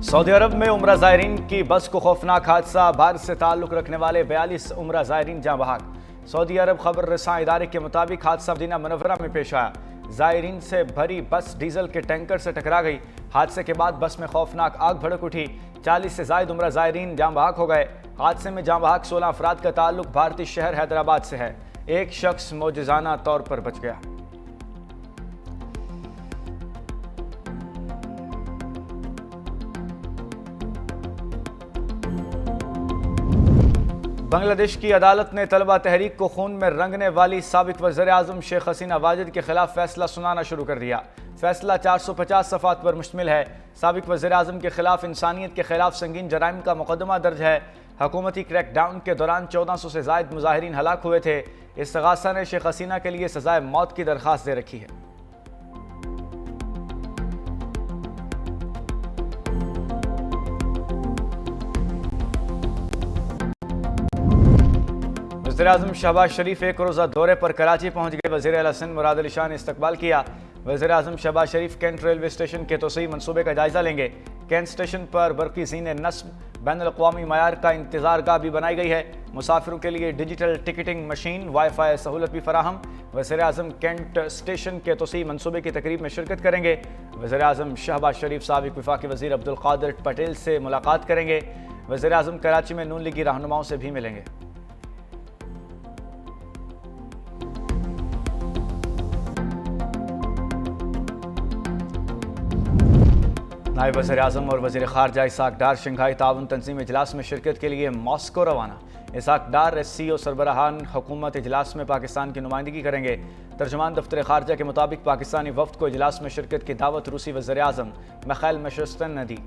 Saudi अरब में उम्रा ज़ायरीन की बस को खौफनाक हादसा, भारत से ताल्लुक़ रखने वाले 42 उम्रा ज़ायरीन जाँ बहक। सऊदी अरब खबर रसां इदारे के मुताबिक हादसा मदीना मुनव्वरा में पेश आया। ज़ायरीन से भरी बस डीजल के टैंकर से टकरा गई। हादसे के बाद बस में खौफनाक आग भड़क उठी। 40 से ज़ायद उम्रा ज़ायरीन जाँ बहक हो गए। हादसे में जाँ बहक 16 अफराद का ताल्लुक़ भारतीय शहर हैदराबाद से है। एक शख्स मौजज़ाना तौर पर बच गया। बांग्लादेश की अदालत ने तलबा तहरीक को खून में रंगने वाली साबिक वज़ीर-ए-आज़म शेख हसीना वाजिद के खिलाफ फैसला सुनाना शुरू कर दिया। फैसला 450 सफ़ात पर मुश्तमिल है। साबिक वज़ीर-ए-आज़म के खिलाफ इंसानियत के खिलाफ संगीन जराइम का मुकदमा दर्ज है। हुकूमती क्रैकडाउन के दौरान 1400 से ज़ायद मुजाहिरीन हलाक हुए थे। इस्तग़ासा ने शेख हसीना के लिए सज़ाए मौत की दरख्वास्त दे रखी है। वज़ीर-ए-आज़म शहबाज शरीफ एक रोज़ा दौरे पर कराची पहुँच गए। वज़ीर आला सिंध मुराद अली शाह ने इस्तकबाल किया। वज़ीर-ए-आज़म शहबाज शरीफ कैंट रेलवे स्टेशन के तोसई मनसूबे का जायज़ा लेंगे। कैंट स्टेशन पर बरकी ज़ीने नस्ब बैनुल-अक़वामी मयार का इंतज़ारगाह भी बनाई गई है। मुसाफिरों के लिए डिजिटल टिकटिंग मशीन, वाईफाई सहूलत भी फराहम। वज़ीर-ए-आज़म कैंट स्टेशन के तोसई मनसूबे की तकरीब में शिरकत करेंगे। वज़ीर-ए-आज़म शहबाज शरीफ साबिक़ वफ़ाक़ी वज़ीर अब्दुल क़ादिर पटेल से मुलाकात करेंगे। वज़ीर-ए-आज़म कराची में नून लीगी रहनुमाओं से भी मिलेंगे। नायब वज़ीर-ए-आज़म और वज़ीर ख़ारजा इसाक डार शंघाई ताउन तंज़ीम इजलास में शिरकत के लिए मॉस्को रवाना। इसाक डार SCO सरबराहान हुकूमत इजलास में पाकिस्तान की नुमाइंदगी करेंगे। तर्जुमान दफ्तर ख़ारजा के मुताबिक पाकिस्तानी वफ़द को इजलास में शिरकत की दावत रूसी वज़ीर-ए-आज़म मिखाइल मिशुस्तिन ने दी।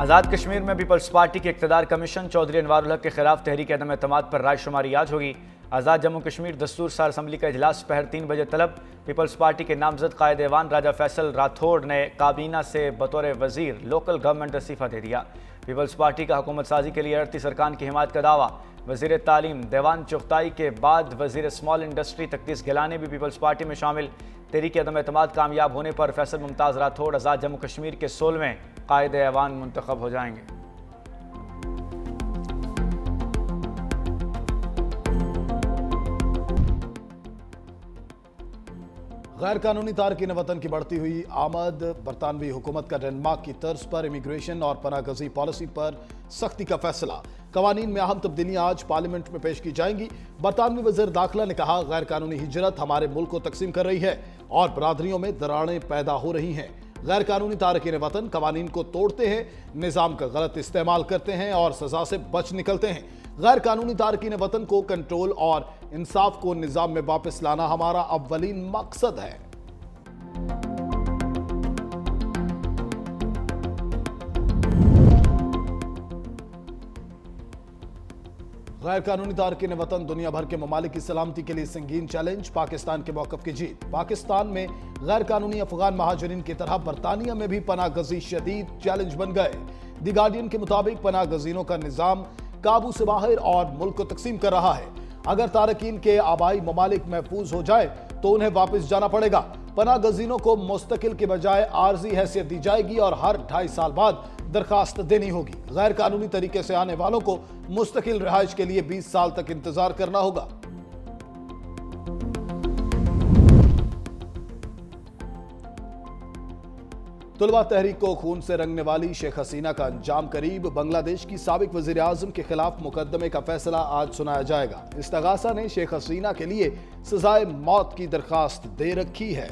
आज़ाद कश्मीर में पीपल्स पार्टी के इक़्तिदार कमीशन चौधरी अनवारुल हक के खिलाफ तहरीक अदम एतमाद पर राय शुमारी आज होगी। आज़ाद जम्मू कश्मीर दस्तूर सार असम्बली का इजलास पहर 3 बजे तलब। पीपल्स पार्टी के नामजद कायद ऐवान राजा फैसल राठौड़ ने काबीना से बतौर वज़ीर लोकल गवर्नमेंट इस्तीफ़ा दे दिया। पीपल्स पार्टी का हुकूमत साजी के लिए 38 अरकान की हिमायत का दावा। वज़ीर तालीम देवान चुगताई के बाद वज़ीर स्मॉल इंडस्ट्री तकदीस गिलानी भी पीपल्स पार्टी में शामिल। तहरीक अदम एतमाद कामयाब होने पर फैसल मुमताज़ राठौड़ आज़ाद जम्मू कश्मीर के 16वें कायद ऐवान मुंतखब हो जाएंगे। गैर कानूनी तारकीन वतन की बढ़ती हुई आमद, बरतानवी हुकूमत का डेनमार्क की तर्ज पर इमिग्रेशन और पनाहगज़ी पॉलिसी पर सख्ती का फैसला। कवानीन में अहम तब्दीलियां आज पार्लियामेंट में पेश की जाएंगी। बरतानवी वज़ीर दाखिला ने कहा, गैर कानूनी हिजरत हमारे मुल्क को तकसीम कर रही है और बरादरियों में दरारें पैदा हो रही हैं। गैर कानूनी तारकीन वतन कवानीन को तोड़ते हैं, निज़ाम का गलत इस्तेमाल करते हैं और सजा से बच निकलते हैं। गैर कानूनी तारकीन वतन को कंट्रोल और इंसाफ को निज़ाम में वापस लाना हमारा अव्वलीन मकसद है। गैर कानूनी तारकीन वतन दुनिया भर के ममालिक की सलामती के लिए संगीन चैलेंज, पाकिस्तान के मौक़िफ़ की जीत। पाकिस्तान में गैर कानूनी अफगान महाजरीन की तरह बरतानिया में भी पनाहगज़ी शदीद चैलेंज बन गए। दी गार्डियन के मुताबिक पनाहगज़ीनों का निज़ाम काबू से बाहर और मुल्क को तकसीम कर रहा है। अगर तारकीन के आबाई ममालिक महफूज हो जाए तो उन्हें वापस जाना पड़ेगा। पनाहगज़ीनों को मुस्तकिल के बजाय आर्जी हैसियत दी जाएगी और हर 2.5 साल बाद दरखास्त देनी होगी। गैर कानूनी तरीके से आने वालों को मुस्तकिल रिहाइश के लिए 20 साल तक इंतजार करना होगा। तुलबा तहरीक को खून से रंगने वाली शेख हसीना का अंजाम करीब। बांग्लादेश की साबिक वज़ीर आज़म के खिलाफ मुकदमे का फैसला आज सुनाया जाएगा। इस्तग़ासा ने शेख हसीना के लिए सजाए मौत की दरखास्त दे रखी है।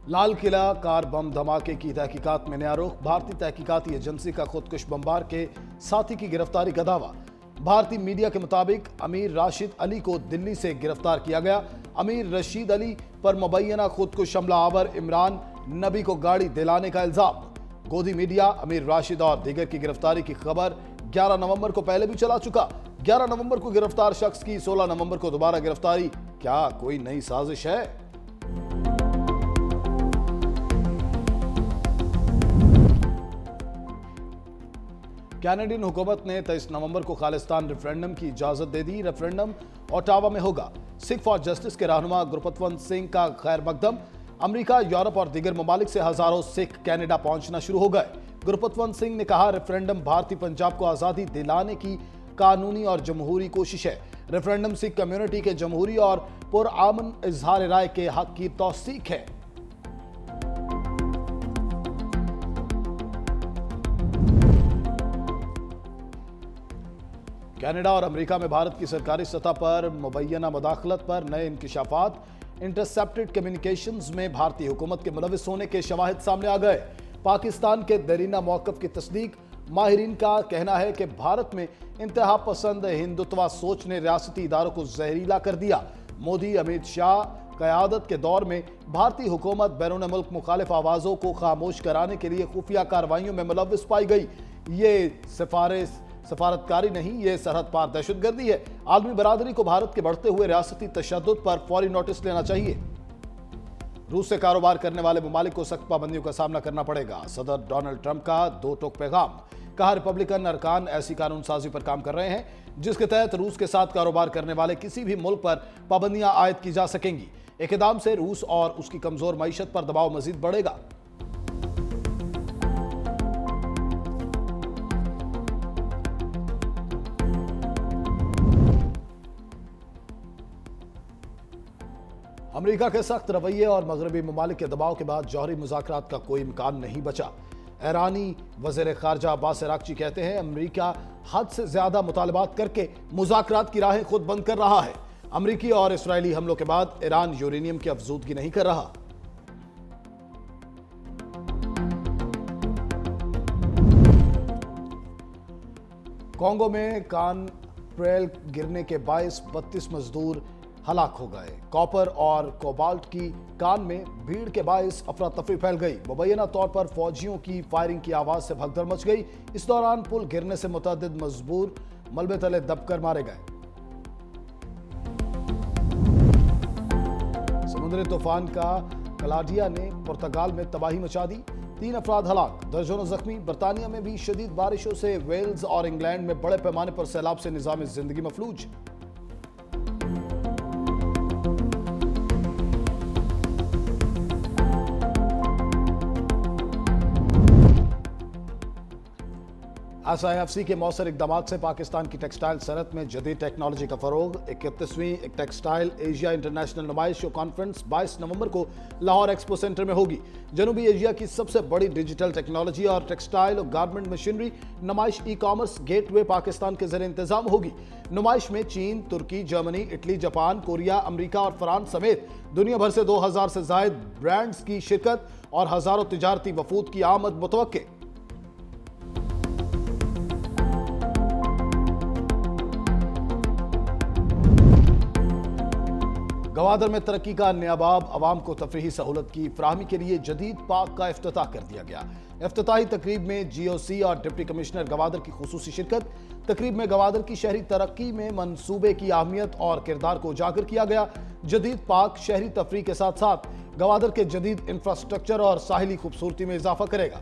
लाल किला कार बम धमाके की तहकीकात में नया रुख। भारतीय तहकीकाती एजेंसी का खुदकुश बमबार के साथी की गिरफ्तारी का दावा। भारतीय मीडिया के मुताबिक अमीर राशिद अली को दिल्ली से गिरफ्तार किया गया। अमीर रशीद अली पर मुबैना खुदकुश हमला आवर इमरान नबी को गाड़ी दिलाने का इल्जाम। गोदी मीडिया अमीर राशिद और दीगर की गिरफ्तारी की खबर 11 नवंबर को पहले भी चला चुका। 11 नवंबर को गिरफ्तार शख्स की 16 नवंबर को दोबारा गिरफ्तारी। क्या कोई नई साजिश है? कैनेडियन हुकूमत ने 23 नवंबर को खालिस्तान रेफरेंडम की इजाजत दे दी। रेफरेंडम ओटावा में होगा। सिख फॉर जस्टिस के रहनुमा गुरपतवंत सिंह का खैर मकदम। अमेरिका, यूरोप और दीगर ममालिक से हजारों सिख कनाडा पहुंचना शुरू हो गए। गुरपतवंत सिंह ने कहा, रेफरेंडम भारतीय पंजाब को आजादी दिलाने की कानूनी और जमहूरी कोशिश है। रेफरेंडम सिख कम्युनिटी के जमहूरी और पुरअमन इजहार राय के हक की तौसीक है। कनाडा और अमेरिका में भारत की सरकारी सतह पर मुबैना मुदाखलत पर नए इंकिशाफात। इंटरसेप्टेड कम्युनिकेशंस में भारतीय हुकूमत के मुलविस होने के शवाहिद सामने आ गए। पाकिस्तान के देरीना मौक़िफ़ की तस्दीक। माहिरीन का कहना है कि भारत में इंतहा पसंद हिंदुत्वा सोच ने रियासती इदारों को जहरीला कर दिया। मोदी अमित शाह क़यादत के दौर में भारतीय हुकूमत बैरून मुल्क मुखालिफ आवाज़ों को खामोश कराने के लिए खुफिया कार्रवाइयों में मुलविस पाई गई। ये सफारतकारी नहीं, ये सरहद पार दहशतगर्दी है। आलमी बरादरी को भारत के बढ़ते हुए रियासती तशद्दुद पर फौरी नोटिस लेना चाहिए। रूस से कारोबार करने वाले ममालिक को सख्त पाबंदियों का सामना करना पड़ेगा। सदर डोनाल्ड ट्रंप का दो टोक पैगाम। कहा, रिपब्लिकन अरकान ऐसी कानून साजी पर काम कर रहे हैं जिसके तहत रूस के साथ कारोबार करने वाले किसी भी मुल्क पर पाबंदियां आयद की जा सकेंगी। इक़दाम से रूस और उसकी कमजोर मईशत पर दबाव मजीद बढ़ेगा। अमेरिका के सख्त रवैये और मगरबी ममालिक के दबाव के बाद जौहरी मुज़ाकरात का कोई इम्कान नहीं बचा। ईरानी वज़ीर ख़ारजा अब्बास अराग़ची कहते हैं, अमेरिका हद से ज़्यादा मुतालबात करके मुज़ाकरात की राहें खुद बंद कर रहा है। अमेरिकी और इसराइली हमलों के बाद ईरान यूरेनियम की अफजूदगी नहीं कर रहा। कांगो में कान ट्रेल गिरने के बायस 32 मजदूर हलाक हो गए। कॉपर और कोबाल्ट की कान में भीड़ के बायस अफरा तफरी फैल गई। मुबैना तौर पर फौजियों की फायरिंग की आवाज से भगदड़ मच गई। इस दौरान पुल गिरने से मुतअद्दिद मजबूर मलबे तले दबकर मारे गए। समुद्री तूफान का क्लाडिया ने पुर्तगाल में तबाही मचा दी। 3 अफराद हलाक, दर्जनों जख्मी। बरतानिया में भी शदीद बारिशों से वेल्स और इंग्लैंड में बड़े पैमाने पर सैलाब से निजाम जिंदगी मफलूज। SIFC के मौसर इकदाम से पाकिस्तान की टेक्सटाइल सनत में जदीद टेक्नोलॉजी का फरोग। 31वीं टेक्सटाइल एशिया इंटरनेशनल नुमाइश कॉन्फ्रेंस 22 नवंबर को लाहौर एक्सपो सेंटर में होगी। जनूबी एशिया की सबसे बड़ी डिजिटल टेक्नोलॉजी और टेक्सटाइल और गारमेंट मशीनरी नुमाइश ई-कॉमर्स गेटवे पाकिस्तान के ज़रिए इंतजाम होगी। नुमाइश में चीन, तुर्की, Germany, Italy, Japan, Korea, America और फ्रांस समेत दुनिया भर से 2000 से जायद ब्रांड्स की शिरकत और हजारों तिजारती वफूद की आमद मुतवक्के। गवादर में तरक्की का नियाबाब अवाम को तफरीही सहूलत की फराहमी के लिए जदीद पार्क का इफ्तिताह कर दिया गया। इफ्तिताही तकरीब में GOC और डिप्टी कमिश्नर गवादर की खुसूसी शिरकत। तकरीब में गवादर की शहरी तरक्की में मंसूबे की अहमियत और किरदार को उजागर किया गया। जदीद पार्क शहरी तफरीह के साथ साथ गवादर के जदीद इंफ्रास्ट्रक्चर और साहिली खूबसूरती में इजाफा करेगा।